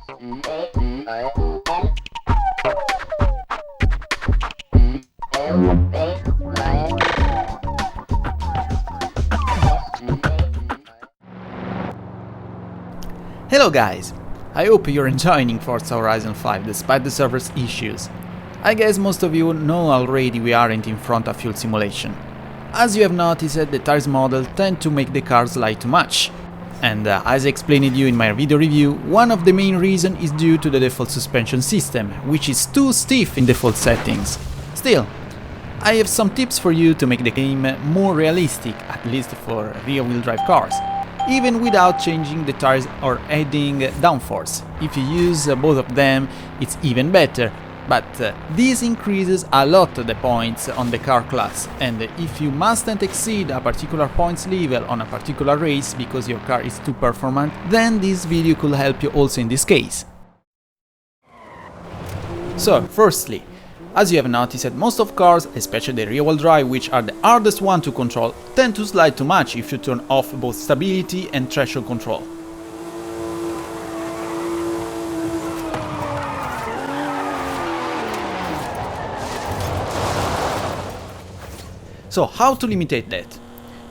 Hello guys! I hope you're enjoying Forza Horizon 5 despite the server's issues. I guess most of you know already we aren't in front of fuel simulation. As you have noticed, the tires model tend to make the car slide too much. And as I explained to you in my video review, one of the main reasons is due to the default suspension system, which is too stiff in default settings. Still, I have some tips for you to make the game more realistic, at least for rear-wheel drive cars, even without changing the tires or adding downforce. If you use both of them, it's even better. But this increases a lot the points on the car class, and if you mustn't exceed a particular points level on a particular race because your car is too performant, then this video could help you also in this case. So, firstly, as you have noticed, most of cars, especially the rear-wheel drive, which are the hardest one to control, tend to slide too much if you turn off both stability and traction control. So how to limitate that?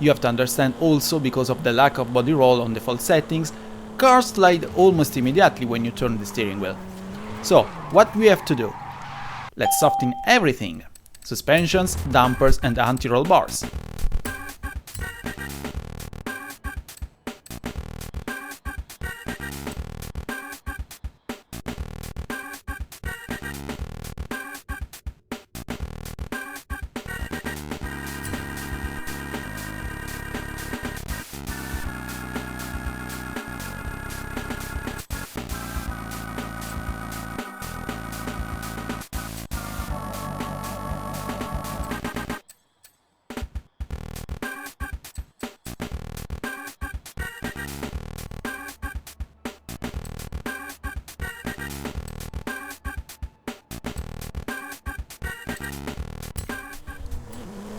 You have to understand also, because of the lack of body roll on default settings, cars slide almost immediately when you turn the steering wheel. So what we have to do? Let's soften everything: suspensions, dampers and anti-roll bars.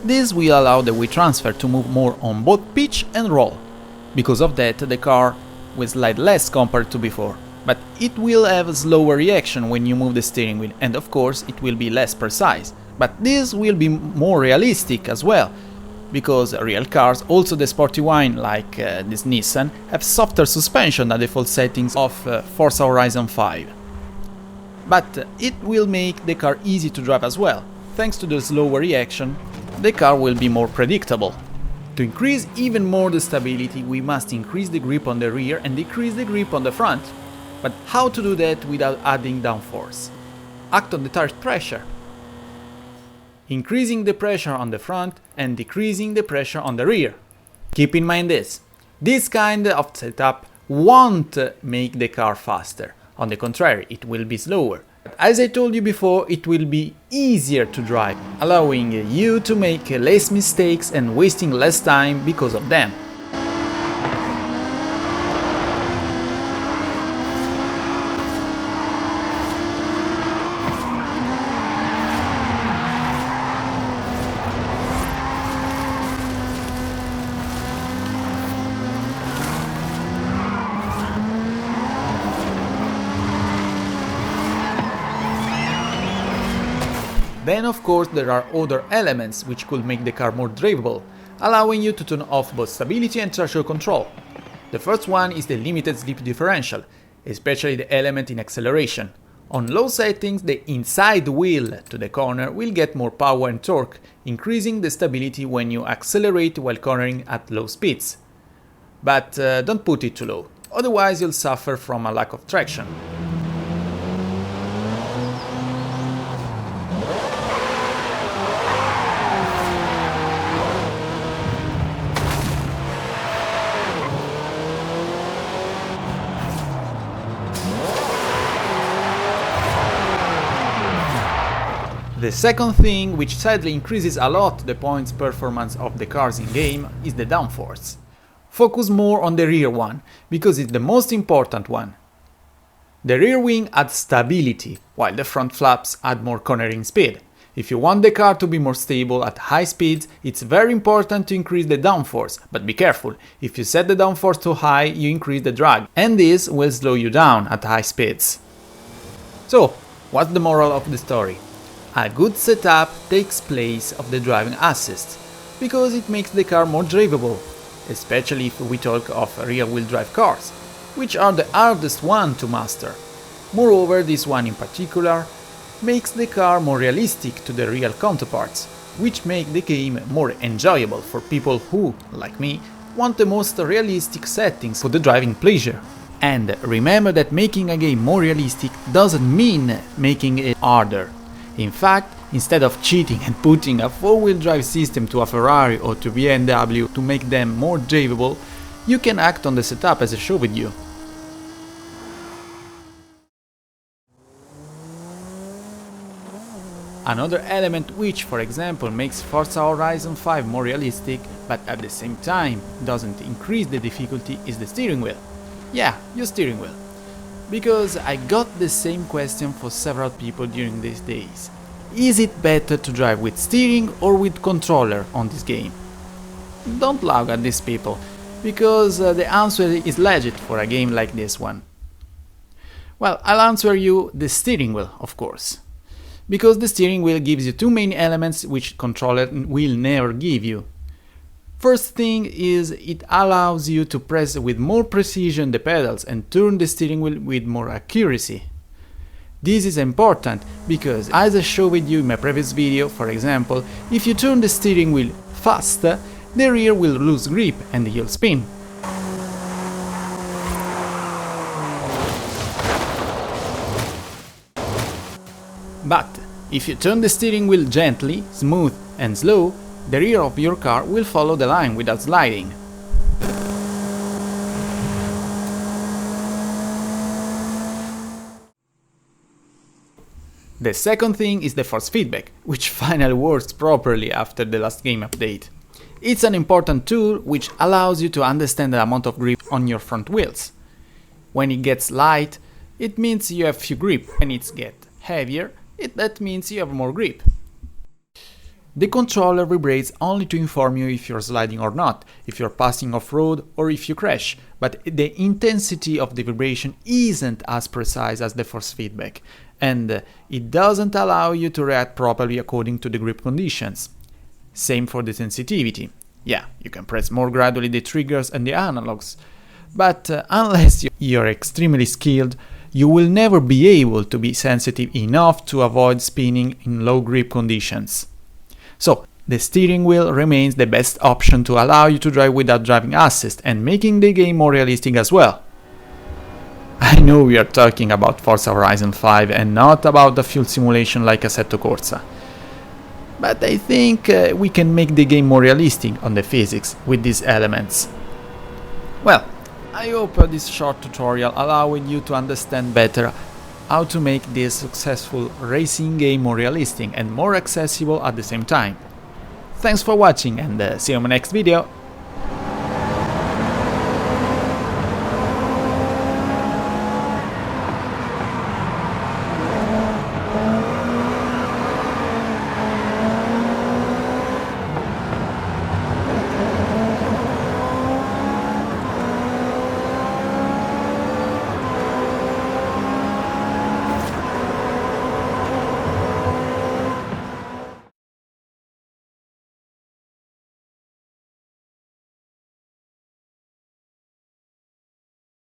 This will allow the weight transfer to move more on both pitch and roll. Because of that, the car will slide less compared to before, but it will have a slower reaction when you move the steering wheel, and of course it will be less precise. But this will be more realistic as well, because real cars, also the sporty one like this Nissan, have softer suspension than the default settings of Forza Horizon 5. But it will make the car easy to drive as well. Thanks to the slower reaction, the car will be more predictable. To increase even more the stability, we must increase the grip on the rear and decrease the grip on the front. But how to do that without adding downforce? Act on the tire pressure, increasing the pressure on the front and decreasing the pressure on the rear. Keep in mind this kind of setup won't make the car faster. On the contrary, it will be slower. As I told you before, it will be easier to drive, allowing you to make less mistakes and wasting less time because of them. Then of course there are other elements which could make the car more drivable, allowing you to turn off both stability and traction control. The first one is the limited slip differential, especially the element in acceleration. On low settings, the inside wheel to the corner will get more power and torque, increasing the stability when you accelerate while cornering at low speeds. But don't put it too low, otherwise you'll suffer from a lack of traction. The second thing, which sadly increases a lot the points performance of the cars in game, is the downforce. Focus more on the rear one, because it's the most important one. The rear wing adds stability, while the front flaps add more cornering speed. If you want the car to be more stable at high speeds, it's very important to increase the downforce, but be careful, if you set the downforce too high, you increase the drag, and this will slow you down at high speeds. So, what's the moral of the story? A good setup takes place of the driving assist, because it makes the car more drivable, especially if we talk of rear-wheel drive cars, which are the hardest one to master. Moreover, this one in particular makes the car more realistic to the real counterparts, which make the game more enjoyable for people who, like me, want the most realistic settings for the driving pleasure. And remember that making a game more realistic doesn't mean making it harder. In fact, instead of cheating and putting a 4-wheel drive system to a Ferrari or to BMW to make them more drivable, you can act on the setup as I showed with you. Another element which, for example, makes Forza Horizon 5 more realistic, but at the same time doesn't increase the difficulty, is the steering wheel. Yeah, your steering wheel. Because I got the same question for several people during these days. Is it better to drive with steering or with controller on this game? Don't laugh at these people, because the answer is legit for a game like this one. Well, I'll answer you the steering wheel, of course. Because the steering wheel gives you two main elements which controller will never give you. First thing is it allows you to press with more precision the pedals and turn the steering wheel with more accuracy. This is important because, as I showed you in my previous video, for example, if you turn the steering wheel fast, the rear will lose grip and you'll spin. But if you turn the steering wheel gently, smooth and slow, the rear of your car will follow the line without sliding. The second thing is the force feedback, which finally works properly after the last game update. It's an important tool which allows you to understand the amount of grip on your front wheels. When it gets light, it means you have few grip. When it gets heavier, that means you have more grip. The controller vibrates only to inform you if you're sliding or not, if you're passing off-road or if you crash, but the intensity of the vibration isn't as precise as the force feedback, and it doesn't allow you to react properly according to the grip conditions. Same for the sensitivity. Yeah, you can press more gradually the triggers and the analogs, but unless you're extremely skilled, you will never be able to be sensitive enough to avoid spinning in low grip conditions. So, the steering wheel remains the best option to allow you to drive without driving assist and making the game more realistic as well. I know we are talking about Forza Horizon 5 and not about a fuel simulation like Assetto Corsa, but I think we can make the game more realistic on the physics with these elements. Well, I hope this short tutorial allowed you to understand better how to make this successful racing game more realistic and more accessible at the same time. Thanks for watching and see you in my next video.